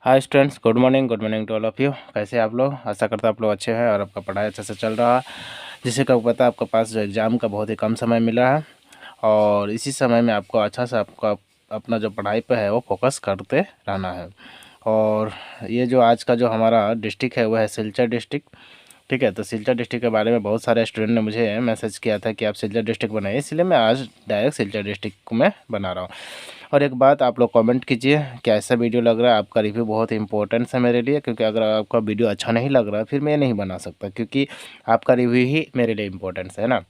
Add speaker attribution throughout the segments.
Speaker 1: Hi students, good morning to all of you. कैसे आप लोग? आशा करता आप लोग अच्छे हैं और आपका पढ़ाई अच्छे से चल रहा है। जिसे का पता है आपके पास जो एग्ज़ाम का बहुत ही कम समय मिला है और इसी समय में आपको अच्छा से आपका अपना जो पढ़ाई पे है वो फोकस करते रहना है। और ये जो आज का जो हमारा डिस्ट्रिक्ट है वो है सिलचर डिस्ट्रिक्ट। ठीक है, तो सिलचर डिस्ट्रिक्ट के बारे में बहुत सारे स्टूडेंट ने मुझे मैसेज किया था कि आप सिलचर डिस्ट्रिक्ट बनाइए, इसलिए मैं आज डायरेक्ट सिलचर डिस्ट्रिक्ट को मैं बना रहा हूँ। और एक बात आप लोग कमेंट कीजिए कैसा वीडियो लग रहा है। आपका रिव्यू बहुत इंपॉर्टेंट है मेरे लिए, क्योंकि अगर आपका वीडियो अच्छा नहीं लग रहा फिर मैं नहीं बना सकता, क्योंकि आपका रिव्यू ही मेरे लिए इंपॉर्टेंट है ना।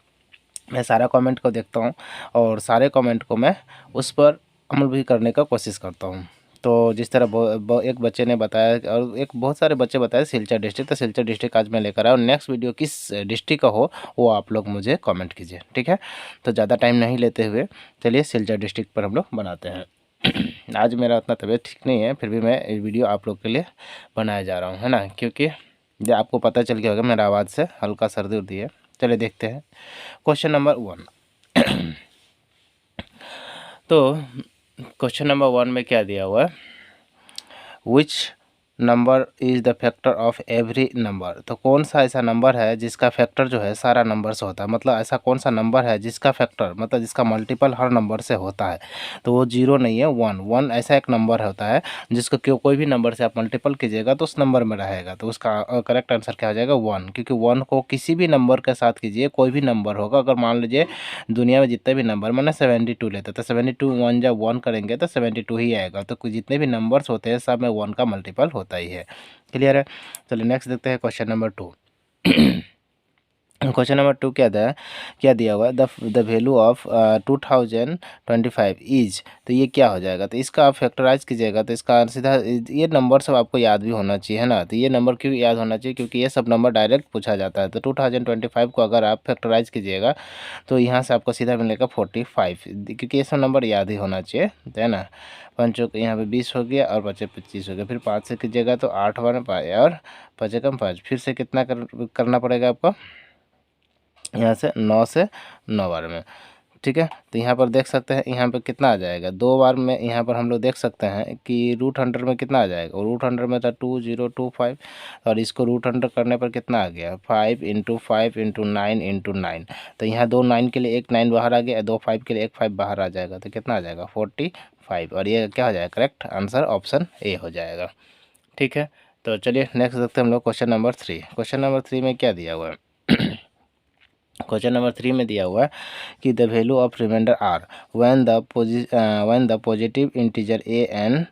Speaker 1: मैं सारा कमेंट को देखता हूँ और सारे कमेंट को मैं उस पर अमल भी करने का कोशिश करता हूँ। तो जिस तरह एक बच्चे ने बताया और एक बहुत सारे बच्चे बताए सिलचर डिस्ट्रिक्ट, तो सिलचर डिस्ट्रिक्ट आज मैं लेकर आया और नेक्स्ट वीडियो किस डिस्ट्रिक्ट का हो वो आप लोग मुझे कमेंट कीजिए, ठीक है। तो ज़्यादा टाइम नहीं लेते हुए चलिए सिलचर डिस्ट्रिक्ट पर हम लोग बनाते हैं। आज मेरा उतना तबीयत ठीक नहीं है, फिर भी मैं ये वीडियो आप लोग के लिए बनाया जा रहा हूँ, है ना, क्योंकि ये आपको पता चल गया होगा मेरा आवाज़ से हल्का सर्दी उर्दी है। चलिए देखते हैं क्वेश्चन नंबर 1। तो क्वेश्चन नंबर 1 में क्या दिया हुआ है, which number is the factor of every number. तो कौन सा ऐसा नंबर है जिसका फैक्टर जो है सारा नंबर से होता है, मतलब ऐसा कौन सा नंबर है जिसका फैक्टर मतलब जिसका मल्टीपल हर नंबर से होता है। तो वो 0 नहीं है, 1 ऐसा एक नंबर होता है जिसको कोई भी नंबर से आप मल्टीपल कीजिएगा तो उस नंबर में रहेगा। तो उसका करेक्ट आंसर क्या हो जाएगा 1, क्योंकि 1 को किसी भी नंबर के साथ कीजिए, कोई भी नंबर होगा। अगर मान लीजिए दुनिया में जितने भी नंबर मैंने 72 लेते तो 72 1 जब 1 करेंगे तो 72 ही आएगा। तो जितने भी नंबर्स होते हैं सब में 1 का मल्टीपल होता ही है। क्लियर है? चलिए नेक्स्ट देखते हैं क्वेश्चन नंबर 2। क्वेश्चन नंबर 2 क्या दिया हुआ है, द वैल्यू ऑफ 2025 इज। तो ये क्या हो जाएगा, तो इसका आप फैक्टराइज कीजिएगा तो इसका सीधा ये नंबर सब आपको याद भी होना चाहिए, है ना। तो ये नंबर क्यों याद होना चाहिए, क्योंकि ये सब नंबर डायरेक्ट पूछा जाता है। तो 2025 को अगर आप फैक्टराइज कीजिएगा तो यहाँ से आपको सीधा मिलेगा 45, क्योंकि ये सब नंबर याद ही होना चाहिए, है ना। पंचों यहाँ पे 20 हो गया और बचे 25 हो गया, फिर 5 से कीजिएगा तो 8 बार 5 और 5 कम 5, फिर से कितना करना पड़ेगा आपको, यहाँ से 9 से 9 बार में, ठीक है। तो यहाँ पर देख सकते हैं यहाँ पर कितना आ जाएगा 2 बार में। यहाँ पर हम लोग देख सकते हैं कि रूट 100 में कितना आ जाएगा, और रूट 100 में था 2025 और इसको रूट 100 करने पर कितना आ गया 5 × 5 × 9 × 9। तो यहाँ 2 9 के लिए एक 9 बाहर आ गया, 2 5 के लिए एक 5 बाहर आ जाएगा, तो कितना आ जाएगा 45। और ये क्या हो जाएगा, करेक्ट आंसर ऑप्शन ए हो जाएगा, ठीक है। तो चलिए नेक्स्ट देखते हैं हम लोग क्वेश्चन नंबर 3। क्वेश्चन नंबर 3 में क्या दिया हुआ है। क्वेश्चन नंबर 3 में दिया हुआ है कि the value of reminder are when the positive integer a n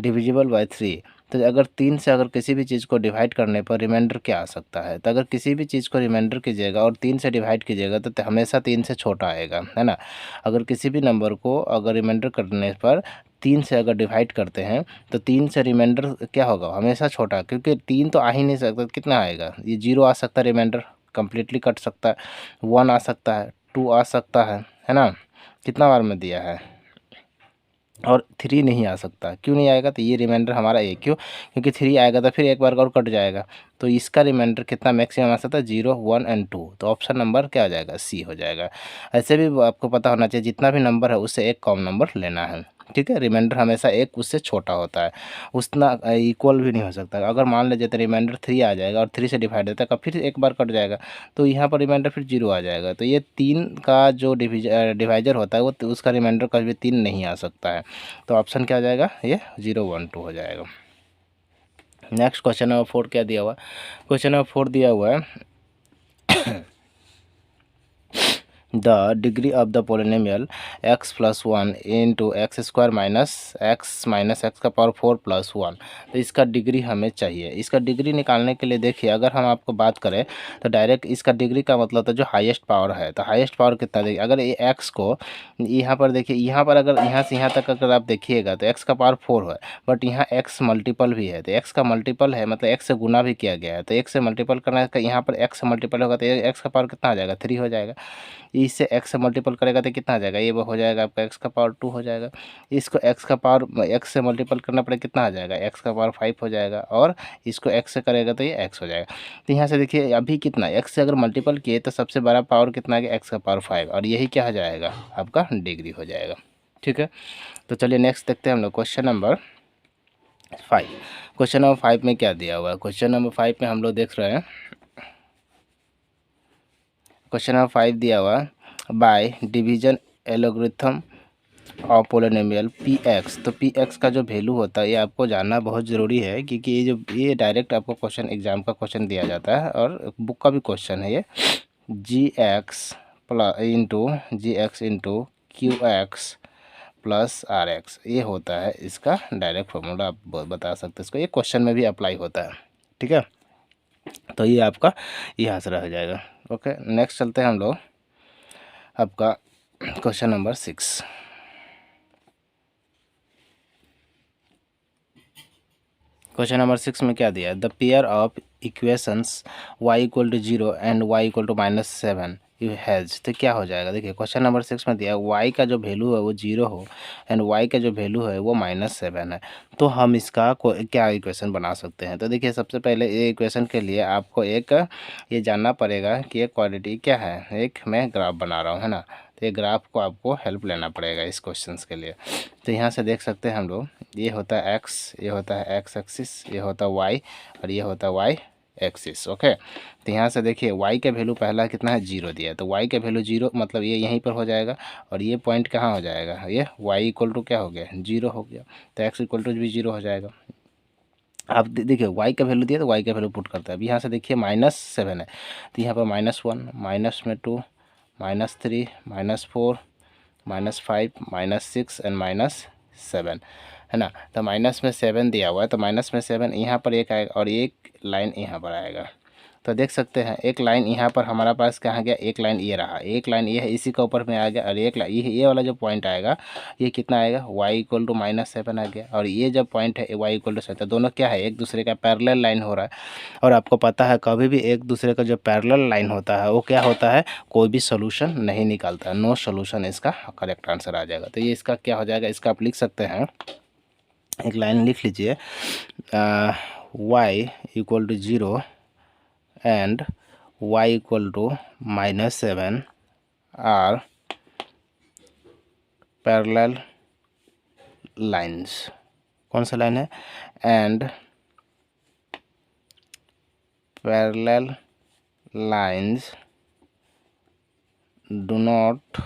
Speaker 1: divisible by 3। तो अगर 3 से अगर किसी भी चीज़ को डिवाइड करने पर रिमाइंडर क्या आ सकता है। तो अगर किसी भी चीज़ को रिमाइंडर कीजिएगा और 3 से डिवाइड कीजिएगा तो हमेशा 3 से छोटा आएगा, है ना। अगर किसी भी नंबर को अगर रिमाइंडर करने पर 3 से अगर डिवाइड करते हैं तो 3 से रिमाइंडर क्या होगा, हमेशा छोटा, क्योंकि 3 तो आ ही नहीं सकता। कितना आएगा, ये 0 आ सकता है, रिमाइंडर कंप्लीटली कट सकता है, 1 आ सकता है, 2 आ सकता है ना। कितना बार में दिया है, और 3 नहीं आ सकता। क्यों नहीं आएगा, तो ये रिमाइंडर हमारा ए, क्यों, क्योंकि 3 आएगा तो फिर एक बार और कट जाएगा। तो इसका रिमाइंडर कितना मैक्सिमम आ सकता है 0 1 और 2। तो ऑप्शन नंबर क्या आ जाएगा, सी हो जाएगा। ऐसे भी आपको पता होना चाहिए जितना भी नंबर है उससे एक कॉमन नंबर लेना है, ठीक है। रिमाइंडर हमेशा एक उससे छोटा होता है, उतना इक्वल भी नहीं हो सकता। अगर मान लीजिए तो रिमाइंडर 3 आ जाएगा और 3 से डिवाइड होता है, फिर एक बार कट जाएगा तो यहाँ पर रिमाइंडर फिर 0 आ जाएगा। तो ये 3 का जो डिवाइजर होता है वो उसका रिमाइंडर कभी भी 3 नहीं आ सकता है। तो ऑप्शन क्या आ जाएगा, ये 0 1 2 हो जाएगा। नेक्स्ट क्वेश्चन नंबर 4 क्या दिया हुआ है, क्वेश्चन नंबर 4 दिया हुआ है the degree of the polynomial x + 1 × x² - x का पावर 4 + 1। तो इसका डिग्री हमें चाहिए। इसका डिग्री निकालने के लिए देखिए, अगर हम आपको बात करें तो डायरेक्ट इसका डिग्री का मतलब था जो हाईएस्ट पावर है। तो हाईएस्ट पावर कितना देखिए, अगर ये x को यहाँ पर देखिए, यहाँ पर अगर यहाँ से यहाँ तक अगर आप देखिएगा तो x का पावर 4 है, बट यहाँ x मल्टीपल भी है। तो x का मल्टीपल है मतलब x से गुना भी किया गया है। तो x से मल्टीपल करना है, यहाँ पर x से मल्टीपल होगा तो x का पावर कितना आ जाएगा 3 हो जाएगा। इससे x से मल्टीपल करेगा तो कितना आ जाएगा, ये हो जाएगा आपका x का पावर 2 हो जाएगा। इसको x का पावर x से मल्टीपल करना पड़ेगा, कितना आ जाएगा x का पावर 5 हो जाएगा, और इसको x से करेगा तो ये x हो जाएगा। तो यहाँ से देखिए अभी कितना x से अगर मल्टीपल किए तो सबसे बड़ा पावर कितना आ गया, x का पावर 5, और यही क्या हो जाएगा आपका डिग्री हो जाएगा, ठीक है। तो चलिए नेक्स्ट देखते हैं हम लोग क्वेश्चन नंबर 5। क्वेश्चन नंबर 5 में क्या दिया हुआ है? क्वेश्चन नंबर 5 में हम लोग देख रहे हैं, क्वेश्चन नंबर 5 दिया हुआ बाय डिवीजन एलोग्रिथम और पोलिनोमियल पी एक्स। तो पी एक्स का जो वैल्यू होता है ये आपको जानना बहुत ज़रूरी है, क्योंकि ये डायरेक्ट आपको क्वेश्चन एग्जाम का क्वेश्चन दिया जाता है और बुक का भी क्वेश्चन है ये। G x into q x plus r x, ये होता है इसका डायरेक्ट फॉर्मूला। आप बता सकते हैं इसको, ये क्वेश्चन में भी अप्लाई होता है। ठीक है, तो ये आपका यहाँ से रह जाएगा। ओके, नेक्स्ट चलते हैं हम लोग आपका क्वेश्चन नंबर 6। क्वेश्चन नंबर 6 में क्या दिया है? The pair of equations y equal to 0 and y equal to -7 you has. तो क्या हो जाएगा? देखिए क्वेश्चन नंबर 6 में दिया है y का जो वैल्यू है वो 0 हो एंड y का जो वैल्यू है वो -7 है। तो हम इसका क्या इक्वेशन बना सकते हैं? तो देखिए सबसे पहले ये इक्वेशन के लिए आपको एक ये जानना पड़ेगा कि ये क्वांटिटी क्या है। एक मैं ग्राफ बना रहा हूँ, है ना, तो ये ग्राफ को आपको हेल्प लेना पड़ेगा इस क्वेश्चन के लिए। तो यहाँ से देख सकते हैं हम लोग, ये होता है एक्स, ये होता है एक्स एक्सिस, ये होता है वाई और ये होता है वाई एक्सिस। ओके, तो यहाँ से देखिए y का वैल्यू पहला कितना है? 0 दिया है, तो y का वैल्यू 0 मतलब ये यहीं पर हो जाएगा और ये पॉइंट कहाँ हो जाएगा? ये y इक्वल टू क्या हो गया? 0 हो गया, तो x इक्वल टू भी 0 हो जाएगा। आप देखिए y का वैल्यू दिया तो y का वैल्यू पुट करता है। अब यहाँ से देखिए -7 है, तो यहाँ पर -1 -2 -3 -4 -5 -6 एंड -7, है ना। तो माइनस में 7 दिया हुआ है, तो माइनस में 7 यहाँ पर एक आएगा और एक लाइन यहाँ पर आएगा। तो देख सकते हैं एक लाइन यहाँ पर हमारा पास कहाँ गया? एक लाइन ये रहा, एक लाइन ये है, इसी के ऊपर में आ गया और एक लाइन ये वाला जो पॉइंट आएगा ये कितना आएगा? y इक्वल टू -7 आ गया और ये जो पॉइंट है y इक्वल टू 7, दोनों क्या है? एक दूसरे का पैरेलल लाइन हो रहा है। और आपको पता है कभी भी एक दूसरे का जो पैरेलल लाइन होता है वो क्या होता है? कोई भी सोल्यूशन नहीं निकालता, नो सोल्यूशन इसका करेक्ट आंसर आ जाएगा। तो ये इसका क्या हो जाएगा? इसका आप लिख सकते हैं, एक लाइन लिख लीजिए, y equal to 0 and y equal to -7 are parallel lines. कौन सा लाइन है? And parallel lines do not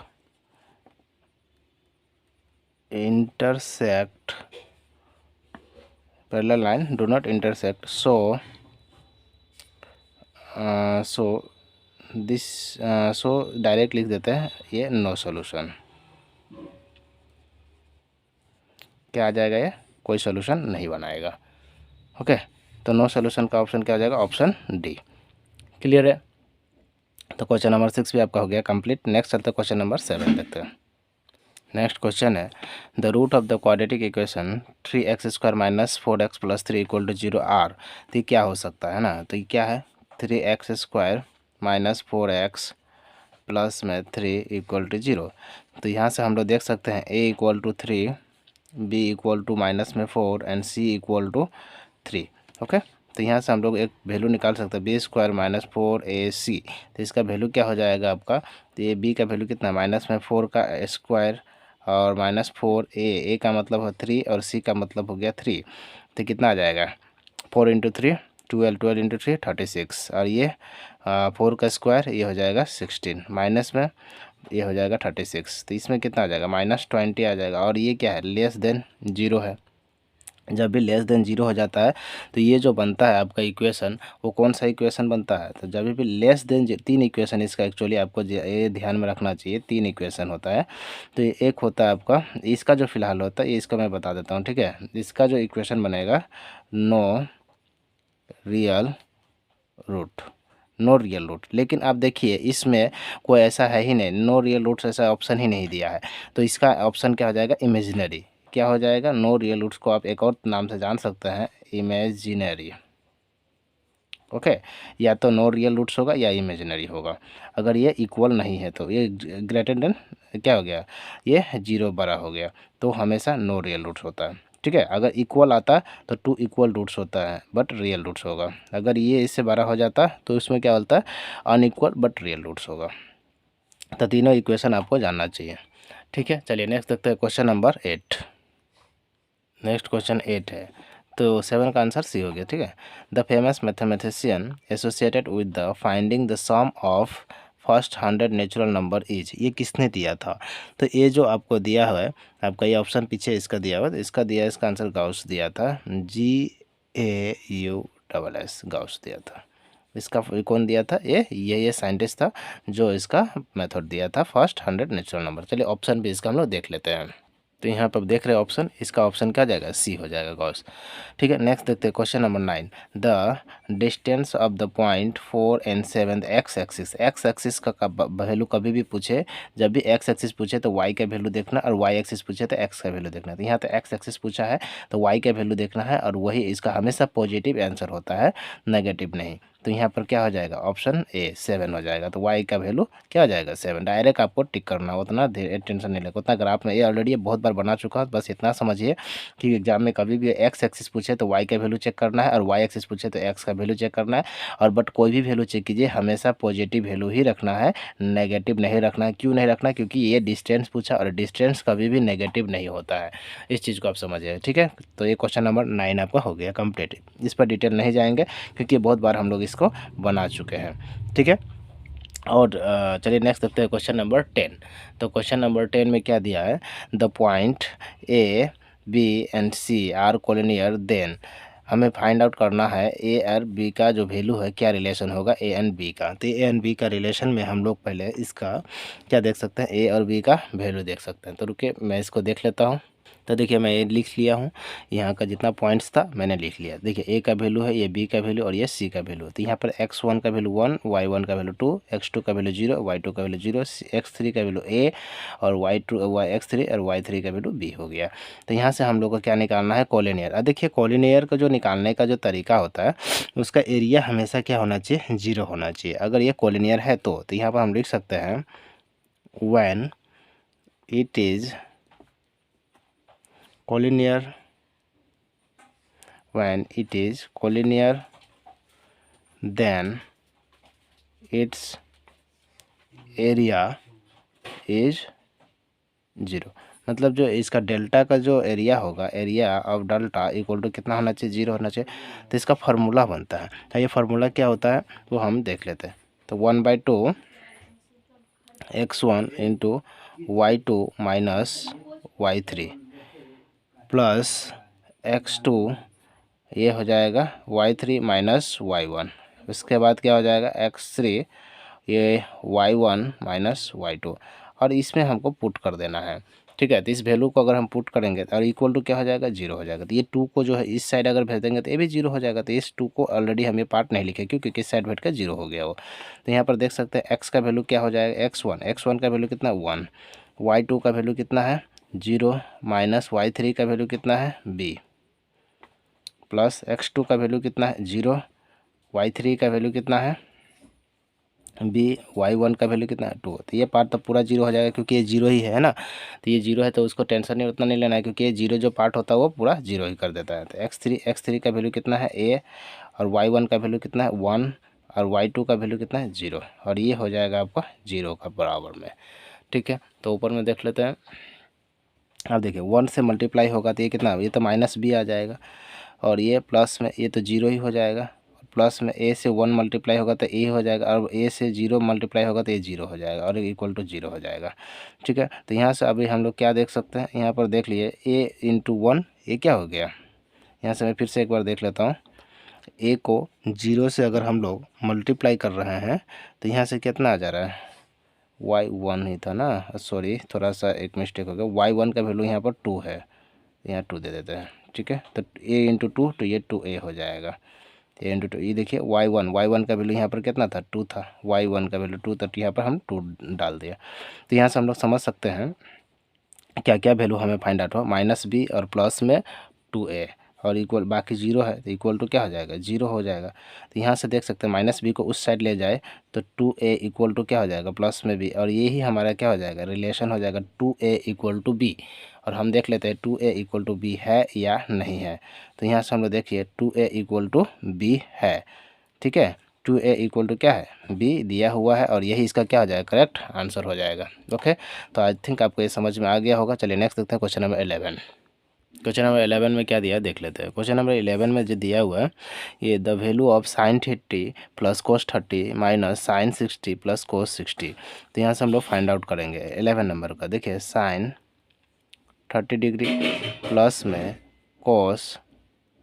Speaker 1: intersect, parallel line do not intersect, so this so direct लिख देते हैं ये नो सॉल्यूशन। क्या आ जाएगा? ये कोई सॉल्यूशन नहीं बनाएगा। ओके, तो नो सॉल्यूशन का ऑप्शन क्या हो जाएगा? Option D. क्लियर है? तो क्वेश्चन नंबर 6 भी आपका हो गया कंप्लीट। नेक्स्ट चलते हैं क्वेश्चन नंबर 7 देखते हैं। नेक्स्ट क्वेश्चन है the root of the quadratic equation 3x² - 4x + 3 = 0 are. तो ये क्या हो सकता है ना? तो ये क्या है? 3x² - 4x प्लस में 3 = 0। तो यहाँ से हम लोग देख सकते हैं a = 3, b = -4 and c = 3। Okay, तो यहाँ से हम लोग एक वैल्यू निकाल सकते हैं, b² - 4ac। तो इसका वैल्यू क्या हो जाएगा आपका? तो ये b का वैल्यू कितना? -4 का स्क्वायर और -4a का मतलब है 3 और c का मतलब हो गया 3। तो कितना आ जाएगा? 4 × 3 12, 12 × 3 36 और ये 4 का स्क्वायर ये हो जाएगा 16, माइनस में ये हो जाएगा 36। तो इसमें कितना आ जाएगा? -20 आ जाएगा। और ये क्या है? लेस देन 0 है। जब भी लेस देन 0 हो जाता है तो ये जो बनता है आपका इक्वेशन वो कौन सा इक्वेशन बनता है? तो जब भी लेस देन 3 इक्वेशन इसका एक्चुअली आपको ये ध्यान में रखना चाहिए, 3 इक्वेशन होता है। तो ये एक होता है आपका, इसका जो फिलहाल होता है ये इसका मैं बता देता हूँ, ठीक है। इसका जो इक्वेशन बनेगा no real root, no real root. लेकिन आप देखिए इसमें कोई ऐसा है ही नहीं, नो रियल रूट्स ऐसा ऑप्शन ही नहीं दिया है। तो इसका ऑप्शन क्या हो जाएगा? इमेजिनरी। क्या हो जाएगा? नो रियल रूट्स को आप एक और नाम से जान सकते हैं, इमेजिनरी। ओके, या तो नो रियल रूट्स होगा या इमेजिनरी होगा। अगर ये इक्वल नहीं है तो ये ग्रेटर देन क्या हो गया? ये 0 बड़ा हो गया, तो हमेशा नो रियल रूट्स होता है, ठीक है। अगर इक्वल आता तो 2 इक्वल रूट्स होता है बट रियल रूट्स होगा। अगर ये इससे बड़ा हो जाता तो इसमें क्या होता है? अनइक्वल बट रियल रूट्स होगा। तो तीनों इक्वेशन आपको जानना चाहिए, ठीक है। चलिए नेक्स्ट देखते हैं क्वेश्चन नंबर 8। नेक्स्ट क्वेश्चन 8 है तो 7 का आंसर सी हो गया। ठीक है, the famous mathematician associated with the finding the sum of first 100 natural number is, ये किसने दिया था? तो ये जो आपको दिया हुआ है, आपका ये ऑप्शन पीछे इसका दिया हुआ है, तो इसका दिया है, इसका आंसर गाउस दिया था, GAUSS गाउस दिया था। इसका कौन दिया था? ये साइंटिस्ट था जो इसका मेथड दिया था फर्स्ट 100 नेचुरल नंबर। चलिए ऑप्शन भी इसका हम लोग देख लेते हैं। तो यहाँ पर देख रहे हैं ऑप्शन, इसका ऑप्शन क्या जाएगा? सी हो जाएगा, गॉस। ठीक है, नेक्स्ट देखते हैं question number 9। The distance of the point 4 and 7 x axis. X axis का वैल्यू कभी भी पूछे, जब भी एक्स एक्सिस पूछे तो वाई का वैल्यू देखना, और वाई एक्सिस पूछे तो एक्स का वैल्यू देखना। तो यहाँ तो एक्स एक्सिस पूछा है तो वाई का वैल्यू देखना है, और वही इसका हमेशा पॉजिटिव आंसर होता है, नेगेटिव नहीं। तो यहाँ पर क्या हो जाएगा? ऑप्शन ए 7 हो जाएगा। तो वाई का वैल्यू क्या हो जाएगा? 7। डायरेक्ट आपको टिक करना, उतना टेंशन नहीं लेगा, उतना ग्राफ में ये ऑलरेडी बहुत बार बना चुका है। बस इतना समझिए कि एग्जाम में कभी भी एक्स एक्सिस पूछे तो वाई का वैल्यू चेक करना है, और वाई एक्सिस पूछे तो एक्स का वैल्यू चेक करना है। और बट कोई भी वैल्यू चेक कीजिए, हमेशा पॉजिटिव वैल्यू ही रखना है, नेगेटिव नहीं रखना है। क्यों नहीं रखना? क्योंकि ये डिस्टेंस पूछा, और डिस्टेंस कभी भी नेगेटिव नहीं होता है। इस चीज़ को आप समझिए। ठीक है, तो ये क्वेश्चन नंबर 9 आपका हो गया कंप्लीट। इस पर डिटेल नहीं जाएंगे क्योंकि बहुत बार हम लोग इसको बना चुके हैं। ठीक है, और चलिए नेक्स्ट देखते हैं क्वेश्चन नंबर 10। तो क्वेश्चन नंबर 10 में क्या दिया है? The point A, B and C are collinear, then हमें फाइंड आउट करना है ए और बी का जो वैल्यू है, क्या रिलेशन होगा ए एंड बी का। तो ए एंड बी का रिलेशन में हम लोग पहले इसका क्या देख सकते हैं? ए और बी का वैल्यू देख सकते हैं। तो रुकिए मैं इसको देख लेता हूँ। तो देखिए मैं ये लिख लिया हूँ, यहाँ का जितना पॉइंट्स था मैंने लिख लिया। देखिए ए का वैल्यू है, ये बी का वैल्यू और ये सी का वैल्यू। तो यहाँ पर x1 का वैल्यू 1, y1 का वैल्यू 2, x2 का वैल्यू 0, y2 का वैल्यू 0, x3 का वैल्यू a, और x3 और y3 का वैल्यू b हो गया। तो यहाँ से हम लोग को क्या निकालना है? कोलिनियर। अब देखिए कोलिनियर का जो निकालने का जो तरीका होता है, उसका एरिया हमेशा क्या होना चाहिए? 0 होना चाहिए। अगर ये कोलिनियर है तो यहाँ पर हम लिख सकते हैं when it is collinear, when it is collinear then its area is 0। मतलब जो इसका डेल्टा का जो एरिया होगा, area of delta equal to कितना होना चाहिए? 0 होना चाहिए। तो इसका फार्मूला बनता है। तो ये फार्मूला क्या होता है वो हम देख लेते हैं। तो 1/2 x1 into y2 minus y3 plus x2, ये हो जाएगा y3 माइनस y1। उसके बाद क्या हो जाएगा? x3, ये y1 माइनस y2, और इसमें हमको पुट कर देना है। ठीक है, तो इस वैल्यू को अगर हम पुट करेंगे और इक्वल टू क्या हो जाएगा? 0 हो जाएगा। तो ये 2 को जो है इस साइड अगर भेज देंगे तो ये भी 0 हो जाएगा। तो इस 2 को ऑलरेडी हम ये पार्ट नहीं लिखे क्योंकि किस साइड भेज कर 0 हो गया वो। तो यहाँ पर देख सकते हैं x का वैल्यू क्या हो जाएगा? x1 का वैल्यू कितना? 1, y2 का वैल्यू कितना है? 0, माइनस y3 का वैल्यू कितना है? b, प्लस x2 का वैल्यू कितना है? 0, y3 का वैल्यू कितना है? b, y1 का वैल्यू कितना है? 2। तो ये पार्ट तो पूरा 0 हो जाएगा क्योंकि ये 0 ही है ना। तो ये 0 है तो उसको टेंशन नहीं उतना नहीं लेना है, क्योंकि ये 0 जो पार्ट होता है वो पूरा 0 ही कर देता है। तो x3 का वैल्यू कितना है? a, और y1 का वैल्यू कितना है? 1, और y2 का वैल्यू कितना है? 0, और ये हो जाएगा आपका 0 का बराबर में। ठीक है, तो ऊपर में देख लेते हैं। अब देखिए 1 से मल्टीप्लाई होगा तो ये कितना? ये तो माइनस b आ जाएगा, और ये प्लस में ये तो 0 ही हो जाएगा। प्लस में a से 1 मल्टीप्लाई होगा तो a हो जाएगा, और a से 0 मल्टीप्लाई होगा तो ये 0 हो जाएगा, और इक्वल टू 0 हो जाएगा। ठीक है, तो यहाँ से अभी हम लोग क्या देख सकते हैं? यहाँ पर देख लिए a इंटू 1, ये क्या हो गया? यहाँ से मैं फिर से एक बार देख लेता हूँ। a को 0 से अगर हम लोग मल्टीप्लाई कर रहे हैं तो यहाँ से कितना आ जा रहा है? y1 ही था ना, सॉरी थोड़ा सा एक मिस्टेक हो गया। y1 का वैल्यू यहाँ पर 2 है, यहाँ 2 दे देते हैं। ठीक है, तो a इंटू 2, तो ये 2a हो जाएगा। a इंटू 2, ये देखिए y1 का वैल्यू यहाँ पर कितना था? 2 था। y1 का वैल्यू 2 था, तो यहाँ पर हम 2 डाल दिया। तो यहाँ से हम लोग समझ सकते हैं क्या क्या वैल्यू हमें फाइंड आउट हो। माइनस b और प्लस में 2a, और इक्वल बाकी 0 है तो इक्वल टू क्या हो जाएगा? 0 हो जाएगा। तो यहाँ से देख सकते हैं माइनस b को उस साइड ले जाए तो 2a इक्वल टू क्या हो जाएगा? प्लस में b, और ये ही हमारा क्या हो जाएगा? रिलेशन हो जाएगा 2a इक्वल टू b। और हम देख लेते हैं 2a इक्वल टू b है या नहीं है। तो यहाँ से हम लोग देखिए 2a इक्वल टू b है। ठीक है, 2a इक्वल टू क्या है? b दिया हुआ है, और यही इसका क्या हो जाएगा? करेक्ट आंसर हो जाएगा। ओके, तो आई थिंक आपको ये समझ में आ गया होगा। चलिए नेक्स्ट देखते हैं क्वेश्चन नंबर 11। क्वेश्चन नंबर 11 में क्या दिया है देख लेते हैं। क्वेश्चन नंबर 11 में जो दिया हुआ है ये the value of sine 30 plus cos 30 minus sine 60 plus cos 60। तो यहाँ से हम लोग फाइंड आउट करेंगे 11 नंबर का। देखिए साइन 30 डिग्री प्लस में कोस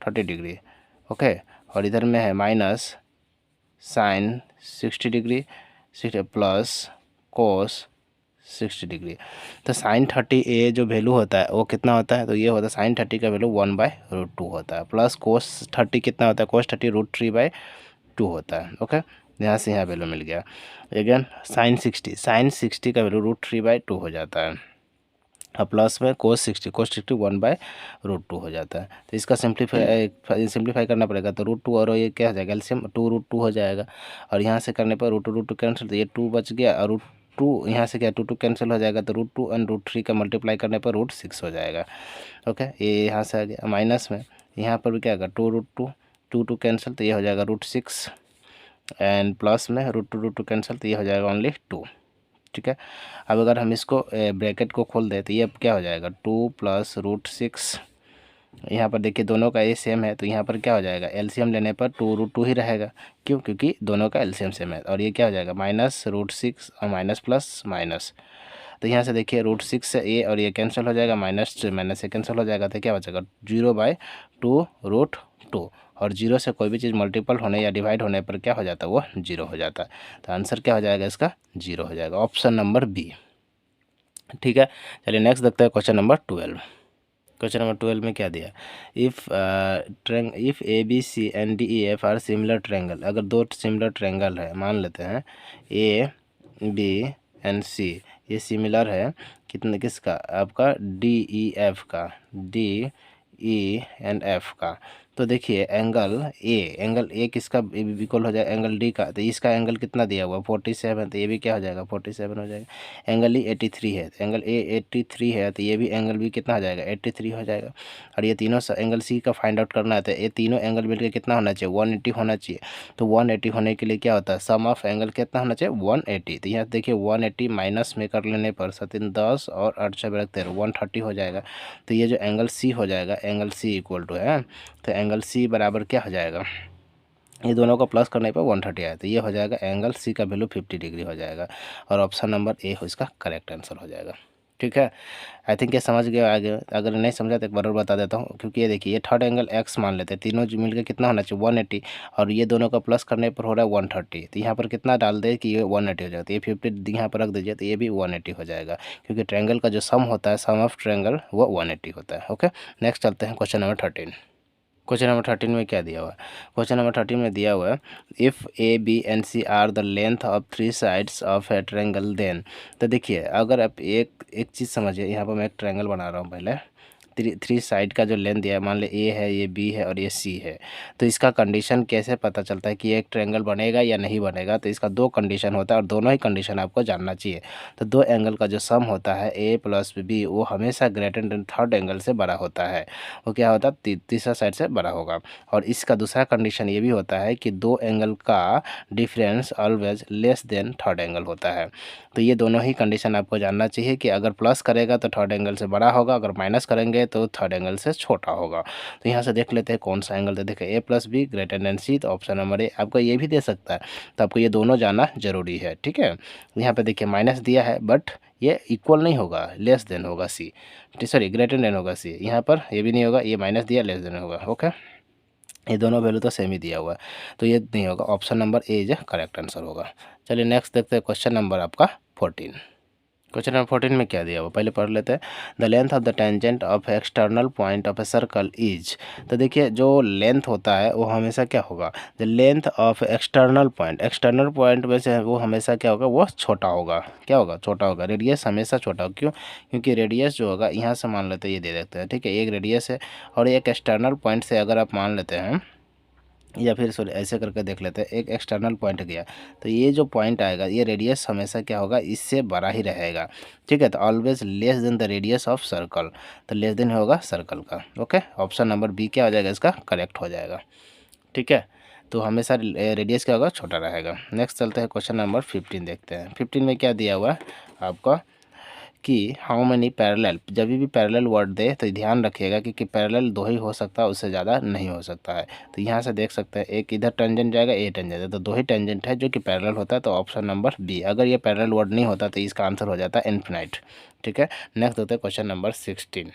Speaker 1: 30 डिग्री, ओके, और इधर में है minus sine 60 degree 60 plus cos 60 degree. तो साइन 30 ए जो वैल्यू होता है वो कितना होता है, तो ये होता है साइन 30 का वैल्यू 1/√2 होता है, प्लस कोस 30 कितना होता है, कोस 30 √3/2 होता है, ओके। यहाँ से यहाँ वैल्यू मिल गया। अगेन साइन 60 का वैल्यू √3/2 हो जाता है, और प्लस में कोस 60 1/√2 हो जाता है। तो इसका सिंप्लीफाई करना पड़ेगा, तो √2 और ये क्या हो जाएगा, एलसीएम 2√2 हो जाएगा, और यहाँ से करने पर √2 कैंसिल, तो ये 2 बच गया, और √2 यहाँ से क्या 2 कैंसिल हो जाएगा, तो √2 एंड √3 का मल्टीप्लाई करने पर √6 हो जाएगा, ओके। ये यहाँ से आ गया माइनस में, यहाँ पर भी क्या होगा 2 कैंसिल, तो ये हो जाएगा √6, एंड प्लस में √2 कैंसिल, तो ये हो जाएगा ओनली 2, ठीक है। अब अगर हम इसको ब्रैकेट को खोल दें तो ये अब क्या हो जाएगा 2 प्लस √6, यहाँ पर देखिए दोनों का ये सेम है, तो यहाँ पर क्या हो जाएगा एलसीएम लेने पर 2√2 ही रहेगा, क्यों, क्योंकि दोनों का एलसीएम सेम है, और ये क्या हो जाएगा माइनस √6 और माइनस प्लस माइनस। तो यहाँ से देखिए √6 से ए और ये कैंसिल हो जाएगा, माइनस से माइनस से कैंसिल हो जाएगा, तो क्या बचेगा 0/2√2, और 0 से कोई भी चीज़ मल्टीपल होने या डिवाइड होने पर क्या हो जाता है वो 0 हो जाता है। तो आंसर क्या हो जाएगा इसका 0 हो जाएगा, ऑप्शन नंबर बी, ठीक है। चलिए नेक्स्ट देखते हैं क्वेश्चन नंबर 12। क्वेश्चन नंबर 12 में क्या दिया, if A B C and D E F are similar triangle, अगर दो सिमिलर ट्रायंगल है, मान लेते हैं ए बी एंड सी, ये सिमिलर है कितने, किसका, आपका डी ई एफ का, डी ई एंड एफ का। तो देखिए एंगल ए किसका इक्वल हो जाएगा एंगल डी का, तो इसका एंगल कितना दिया हुआ 47, तो ये भी क्या हो जाएगा 47 हो जाएगा। एंगल ई 83 है, तो एंगल ए 83 है, तो ये भी एंगल भी कितना हो जाएगा 83 हो जाएगा। और ये तीनों एंगल सी का फाइंड आउट करना है, तो ये तीनों एंगल मिलकर कितना होना चाहिए 180 होना चाहिए। तो 180 होने के लिए क्या होता है सम ऑफ एंगल कितना होना चाहिए 180। तो यहाँ देखिए 180 माइनस में कर लेने पर 7 10 और 8 6 13 130 हो जाएगा। तो ये जो एंगल सी हो जाएगा, एंगल सी इक्वल टू है, तो एंगल सी बराबर क्या हो जाएगा, ये दोनों को प्लस करने पर 130 आया, तो ये हो जाएगा एंगल सी का वैल्यू 50 डिग्री हो जाएगा, और ऑप्शन नंबर ए हो इसका करेक्ट आंसर हो जाएगा, ठीक है। आई थिंक ये समझ गए आगे, अगर नहीं समझा तो एक बार और बता देता हूँ, क्योंकि ये देखिए ये थर्ड एंगल एक्स मान लेते हैं, तीनों जो मिलकर कितना होना चाहिए 180, और ये दोनों का प्लस करने पर हो रहा है 130, तो यहाँ पर कितना डाल दे कि ये 180 हो जाएगा, तो ये 50 यहाँ पर रख दीजिए, तो ये भी 180 हो जाएगा, क्योंकि ट्रायंगल का जो सम होता है, सम ऑफ ट्रायंगल, वो 180 होता है, ओके। नेक्स्ट चलते हैं क्वेश्चन नंबर 13। क्वेश्चन नंबर 13 में क्या दिया हुआ है, क्वेश्चन नंबर 13 में दिया हुआ है if A b and c are the length of 3 sides of a triangle then. तो देखिए अगर आप एक चीज़ समझिए, यहाँ पर मैं एक ट्रायंगल बना रहा हूँ पहले, थ्री साइड का जो लेंथ दिया है, मान ले ए है, ये बी है और ये सी है, तो इसका कंडीशन कैसे पता चलता है कि एक ट्रायंगल बनेगा या नहीं बनेगा, तो इसका दो कंडीशन होता है, और दोनों ही कंडीशन आपको जानना चाहिए। तो दो एंगल का जो सम होता है ए प्लस बी, वो हमेशा ग्रेटर देन थर्ड एंगल से बड़ा होता है, वो क्या होता है तीसरा साइड से बड़ा होगा। और इसका दूसरा कंडीशन ये भी होता है कि दो एंगल का difference always less than third angle होता है। तो ये दोनों ही कंडीशन आपको जानना चाहिए कि अगर प्लस करेगा तो थर्ड एंगल से बड़ा होगा, अगर माइनस करेंगे तो थर्ड एंगल से छोटा होगा। तो यहाँ से देख लेते हैं कौन सा एंगल, तो देखिए ए प्लस बी ग्रेटर देन सी, तो ऑप्शन नंबर ए आपको ये भी दे सकता है, तो आपको ये दोनों जानना जरूरी है, ठीक है। यहाँ पे देखिए माइनस दिया है, बट ये इक्वल नहीं होगा, लेस देन होगा सी, सॉरी ग्रेटर देन होगा सी, यहाँ पर ये भी नहीं होगा, ये माइनस दिया लेस देन होगा, ओके। ये दोनों वैल्यू तो सेम ही दिया हुआ है, तो ये नहीं होगा, option number A is correct answer होगा। चलिए नेक्स्ट देखते हैं क्वेश्चन नंबर आपका 14। क्वेश्चन नंबर 14 में क्या दिया हुआ पहले पढ़ लेते हैं। The length of the tangent of external point of a circle is. तो देखिए जो लेंथ होता है वो हमेशा क्या होगा, the length of external point में से वो हमेशा क्या होगा, वो छोटा होगा, क्या होगा छोटा होगा, रेडियस हमेशा छोटा होगा, क्यों, क्योंकि रेडियस जो होगा यहाँ से मान लेते हैं ये दे देते हैं, ठीक है, एक रेडियस है, और एक एक्सटर्नल पॉइंट से अगर आप मान लेते हैं, या फिर सॉरी ऐसे करके देख लेते हैं, एक एक्सटर्नल पॉइंट गया, तो ये जो पॉइंट आएगा ये रेडियस हमेशा क्या होगा, इससे बड़ा ही रहेगा, ठीक है। तो always less than the radius of circle, तो लेस देन होगा सर्कल का, ओके। ऑप्शन नंबर बी क्या हो जाएगा इसका करेक्ट हो जाएगा, ठीक है। तो हमेशा रेडियस क्या होगा, छोटा रहेगा। नेक्स्ट चलते हैं क्वेश्चन नंबर 15 देखते हैं। 15 में क्या दिया हुआ है आपका कि हाउ मैनी पैरेलल, जब भी पैरेलल वर्ड दे तो ध्यान रखिएगा कि पैरेलल 2 ही हो सकता है, उससे ज़्यादा नहीं हो सकता है। तो यहाँ से देख सकते हैं एक इधर टेंजेंट जाएगा, ए टेंजेंट है, तो 2 ही टेंजेंट है जो कि पैरेलल होता है, तो ऑप्शन नंबर बी। अगर ये पैरेलल वर्ड नहीं होता तो इसका आंसर हो जाता है इन्फिनाइट। ठीक है, नेक्स्ट होता है क्वेश्चन नंबर 16।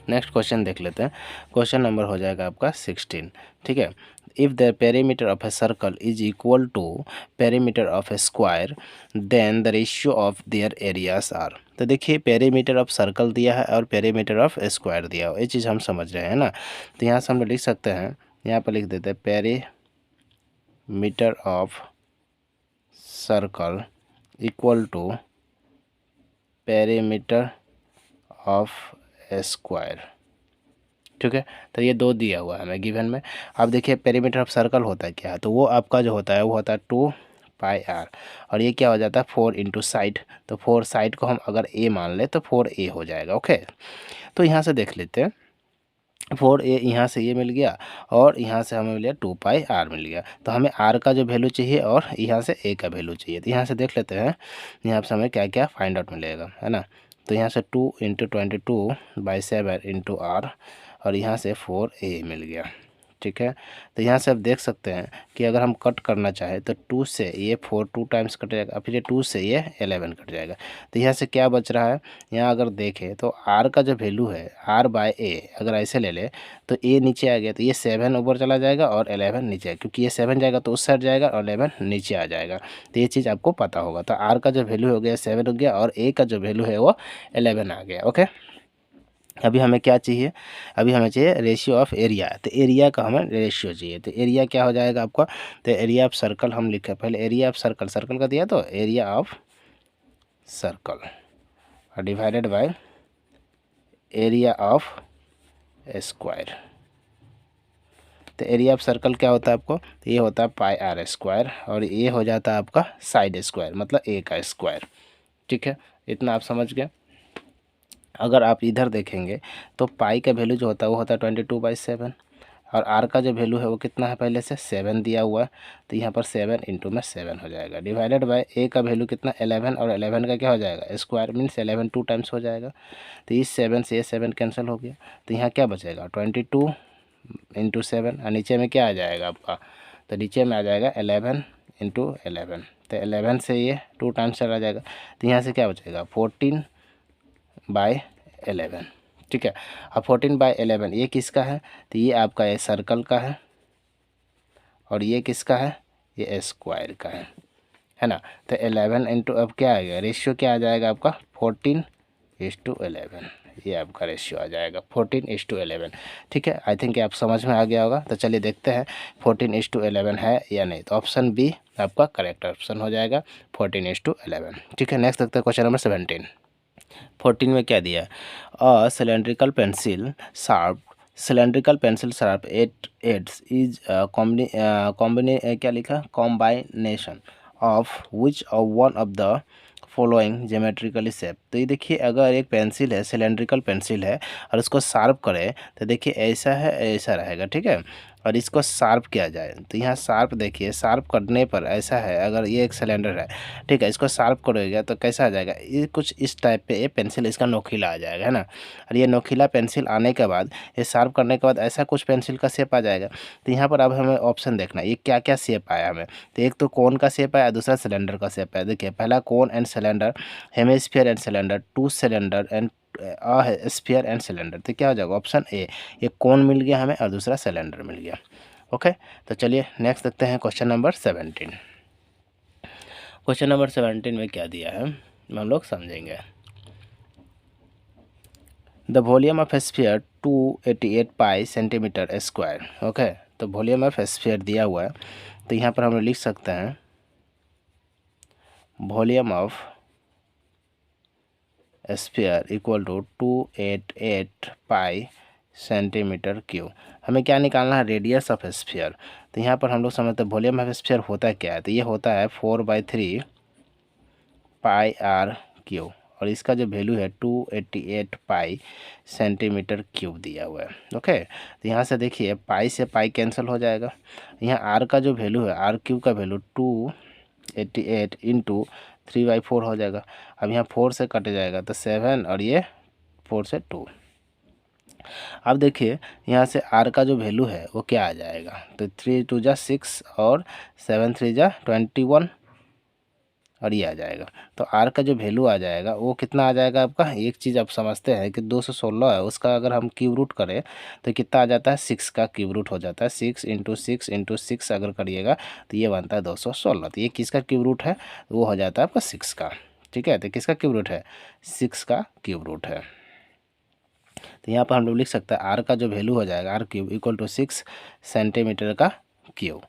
Speaker 1: नेक्स्ट क्वेश्चन देख लेते हैं। क्वेश्चन नंबर हो जाएगा आपका 16। ठीक है, if the perimeter of a circle is equal to perimeter of a square then the ratio of their areas are. तो देखिए पेरीमीटर ऑफ सर्कल दिया है और पेरीमीटर ऑफ स्क्वायर दिया हो, ये चीज़ हम समझ रहे हैं ना। तो यहाँ से हम लोग लिख सकते हैं, यहाँ पर लिख देते हैं perimeter of circle equal to perimeter of square. ठीक है, तो ये 2 दिया हुआ है हमें गिवन में। अब देखिए पेरीमीटर ऑफ सर्कल होता है क्या, तो वो आपका जो होता है वो होता है 2πr, और ये क्या हो जाता है 4 इंटू साइड। तो 4 साइड को हम अगर a मान ले तो 4a हो जाएगा। ओके, तो यहाँ से देख लेते हैं 4a, यहाँ से ये मिल गया और यहाँ से हमें मिल गया 2πr मिल गया। तो हमें r का जो वैल्यू चाहिए और यहाँ से a का वैल्यू चाहिए। तो यहाँ से देख लेते हैं यहाँ से हमें क्या क्या फाइंड आउट मिलेगा, है ना। तो यहाँ से 2 इंटू 22/7 इंटू r, और यहाँ से 4a मिल गया। ठीक है, तो यहाँ से आप देख सकते हैं कि अगर हम कट करना चाहें तो 2 से ये 4 2 टाइम्स कट जाएगा, फिर ये 2 से ये 11 कट जाएगा। तो यहाँ से क्या बच रहा है, यहाँ अगर देखें तो r का जो वैल्यू है r/a, अगर ऐसे ले ले तो a नीचे आ गया, तो ये 7 ऊपर चला जाएगा और 11 नीचे आएगा, क्योंकि ये 7 जाएगा तो उस साइड जाएगा और 11 नीचे आ जाएगा। तो ये चीज़ आपको पता होगा। तो r का जो वैल्यू हो गया 7 हो गया और a का जो वैल्यू है वो 11 आ गया। ओके, अभी हमें क्या चाहिए, अभी हमें चाहिए रेशियो ऑफ एरिया। तो एरिया का हमें रेशियो चाहिए, तो एरिया क्या हो जाएगा आपका, तो एरिया ऑफ सर्कल हम लिखे पहले, एरिया ऑफ सर्कल, सर्कल का दिया तो area of circle divided by area of square. तो एरिया ऑफ सर्कल क्या होता है आपको, तो ये होता है πr² और ये हो जाता है आपका साइड स्क्वायर, मतलब a का स्क्वायर। ठीक है, इतना आप समझ गए। अगर आप इधर देखेंगे तो पाई का वैल्यू जो होता है वो होता है 22/7 और आर का जो वैल्यू है वो कितना है, पहले से 7 दिया हुआ है। तो यहाँ पर 7 इंटू में 7 हो जाएगा, डिवाइडेड बाय ए का वैल्यू कितना 11, और 11 का क्या हो जाएगा स्क्वायर, मीन्स 11 2 टाइम्स हो जाएगा। तो इस 7 से ये 7 कैंसिल हो गया, तो यहाँ क्या बचेगा 22 इंटू 7, और नीचे में क्या आ जाएगा आपका, तो नीचे में आ जाएगा 11 इंटू 11। तो 11 से ये 2 टाइम्स चला जाएगा, तो यहाँ से क्या बचेगा 14/11। ठीक है, अब 14/11 ये किसका है, तो ये आपका ये सर्कल का है और ये किसका है, ये स्क्वायर का है ना। तो 11 इंटू, अब क्या आएगा रेशियो, क्या आ जाएगा आपका 14:11, ये आपका रेशियो आ जाएगा 14:11। ठीक है, आई थिंक आप समझ में आ गया होगा। तो चलिए देखते हैं 14:11 है या नहीं। तो ऑप्शन बी आपका करेक्ट ऑप्शन हो जाएगा 14:11। ठीक है, नेक्स्ट देखते हैं क्वेश्चन नंबर 17। 14 में क्या दिया, a cylindrical pencil sharp at ends is क्या लिखा, combination of which of one of the following geometrically shape. तो ये देखिए अगर एक पेंसिल है, सिलेंड्रिकल पेंसिल है और उसको शार्प करें तो देखिए ऐसा है, ऐसा रहेगा। ठीक है, और इसको शार्प किया जाए तो यहाँ शार्प देखिए, शार्प करने पर ऐसा है, अगर ये एक सिलेंडर है, ठीक है, इसको शार्प करोगे तो कैसा आ जाएगा, ये कुछ इस टाइप पे ये पेंसिल इसका नोकीला आ जाएगा, है ना। और ये नोकीला पेंसिल आने के बाद, ये शार्प करने के बाद ऐसा कुछ पेंसिल का शेप आ जाएगा। तो यहाँ पर अब हमें ऑप्शन देखना है ये क्या क्या शेप आया हमें। तो एक तो कोन का शेप आया, दूसरा सिलेंडर का शेप आया। देखिए पहला cone and cylinder, hemisphere and cylinder, two cylinder and sphere and cylinder. तो क्या हो जाएगा ऑप्शन ए, एक कोन मिल गया हमें और दूसरा सिलेंडर मिल गया। ओके, तो चलिए नेक्स्ट देखते हैं क्वेश्चन नंबर 17। क्वेश्चन नंबर 17 में क्या दिया है हम लोग समझेंगे। The volume of sphere 288 pi centimetre square. Okay, तो वॉल्यूम ऑफ स्फीयर दिया हुआ है, तो यहाँ पर हम लोग लिख सकते हैं volume of sphere equal to 288 pi centimetre cube. हमें क्या निकालना है, रेडियस ऑफ स्फीयर। तो यहाँ पर हम लोग समझते हैं वॉल्यूम ऑफ स्फीयर होता क्या है, तो ये होता है 4/3 पाई आर क्यूब, और इसका जो वैल्यू है 288 पाई सेंटीमीटर क्यूब दिया हुआ है। ओके, तो यहाँ से देखिए पाई से पाई कैंसिल हो जाएगा, यहाँ आर का जो वैल्यू है, आर क्यूब का वैल्यू 288 इंटू 3/4 हो जाएगा। अब यहाँ 4 से कट जाएगा तो 7 और ये 4 से 2। अब देखिए यहाँ से r का जो वैल्यू है वो क्या आ जाएगा, तो 3 2 जा 6 और 7 3 जा 21 और ये आ जाएगा। तो r का जो वैल्यू आ जाएगा वो कितना आ जाएगा आपका, एक चीज़ आप समझते हैं कि 216 है, उसका अगर हम क्यूब रूट करें तो कितना आ जाता है, 6 का क्यूब रूट हो जाता है। 6 × 6 × 6 अगर करिएगा तो ये बनता है 216। तो ये किसका क्यूब रूट है, वो हो जाता है आपका 6 का। ठीक है, तो किसका क्यूब रूट है, 6 का क्यूब रूट है। तो यहाँ पर हम लोग लिख सकते हैं आर का जो वैल्यू हो जाएगा r³ = 6 सेंटीमीटर का क्यूब।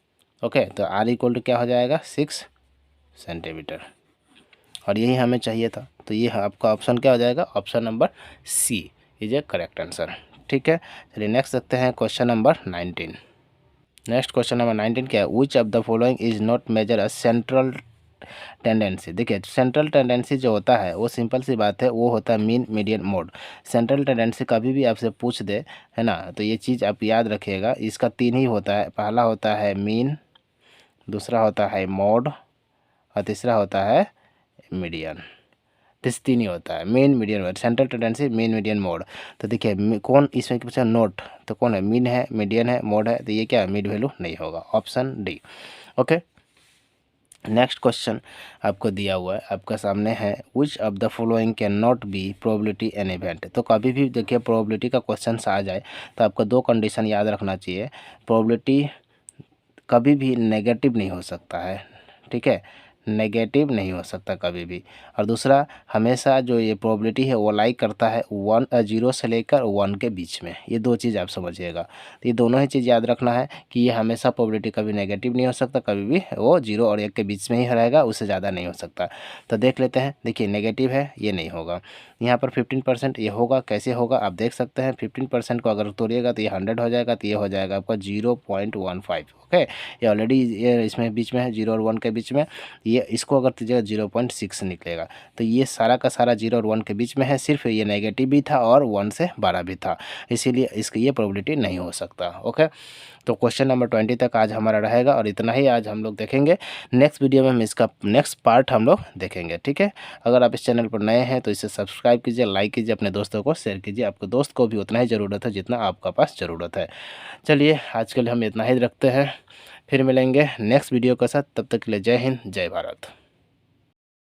Speaker 1: ओके, तो r = क्या हो जाएगा, 6 सेंटीमीटर, और यही हमें चाहिए था। तो ये आपका ऑप्शन क्या हो जाएगा, option number C is a correct answer. ठीक है, चलिए नेक्स्ट देखते हैं question number 19। Next question number 19 क्या है, which of the following is not measure a central tendency. देखिए सेंट्रल टेंडेंसी जो होता है वो सिंपल सी बात है, वो होता है mean median mode. Central tendency कभी भी आपसे पूछ दे, है ना, तो ये चीज़ आप याद रखिएगा। इसका 3 ही होता है, पहला होता है मीन, दूसरा होता है मोड और तीसरा होता है मीडियन। दिस 3 ही होता है, mean median mode, central tendency mean median mode. तो देखिए कौन इसमें पूछा, नोट, तो कौन है, मीन है, मीडियन है, मोड है, तो ये क्या है, मिड वैल्यू नहीं होगा, option D. Okay, next question आपको दिया हुआ है, आपका सामने है, which of the following can not be probability an event. तो कभी भी देखिए प्रोबेबिलिटी का क्वेश्चन आ जाए तो आपको 2 कंडीशन याद रखना चाहिए। प्रोबेबिलिटी कभी भी नेगेटिव नहीं हो सकता है, ठीक है, नेगेटिव नहीं हो सकता कभी भी। और दूसरा, हमेशा जो ये प्रोबेबिलिटी है वो लाई करता है 0 से लेकर 1 के बीच में। ये 2 चीज़ आप समझिएगा। तो ये दोनों ही चीज़ याद रखना है कि ये हमेशा प्रोबेबिलिटी कभी नेगेटिव नहीं हो सकता, कभी भी वो 0 और 1 के बीच में ही रहेगा, उससे ज़्यादा नहीं हो सकता। तो देख लेते हैं, देखिए नेगेटिव है, ये नहीं होगा। यहाँ पर 15% ये होगा, कैसे होगा आप देख सकते हैं। 15% को अगर तोड़िएगा तो ये 100 हो जाएगा, तो ये हो जाएगा आपका 0.15। ओके, ये ऑलरेडी ये इसमें बीच में है, 0 और 1 के बीच में। ये इसको अगर दीजिएगा 0.6 निकलेगा। तो ये सारा का सारा 0 और 1 के बीच में है, सिर्फ ये नेगेटिव भी था और 1 से बड़ा भी था, इसीलिए इसकी ये प्रोबेबिलिटी नहीं हो सकता। ओके, तो क्वेश्चन नंबर 20 तक आज हमारा रहेगा और इतना ही आज हम लोग देखेंगे। नेक्स्ट वीडियो में हम इसका नेक्स्ट पार्ट हम लोग देखेंगे। ठीक है, अगर आप इस चैनल पर नए हैं तो इसे सब्सक्राइब कीजिए, लाइक कीजिए, अपने दोस्तों को शेयर कीजिए। आपके दोस्त को भी उतना ही ज़रूरत है जितना आपका पास ज़रूरत है। चलिए आज के लिए हम इतना ही रखते हैं, फिर मिलेंगे नेक्स्ट वीडियो के साथ। तब तक के लिए जय हिंद, जय भारत।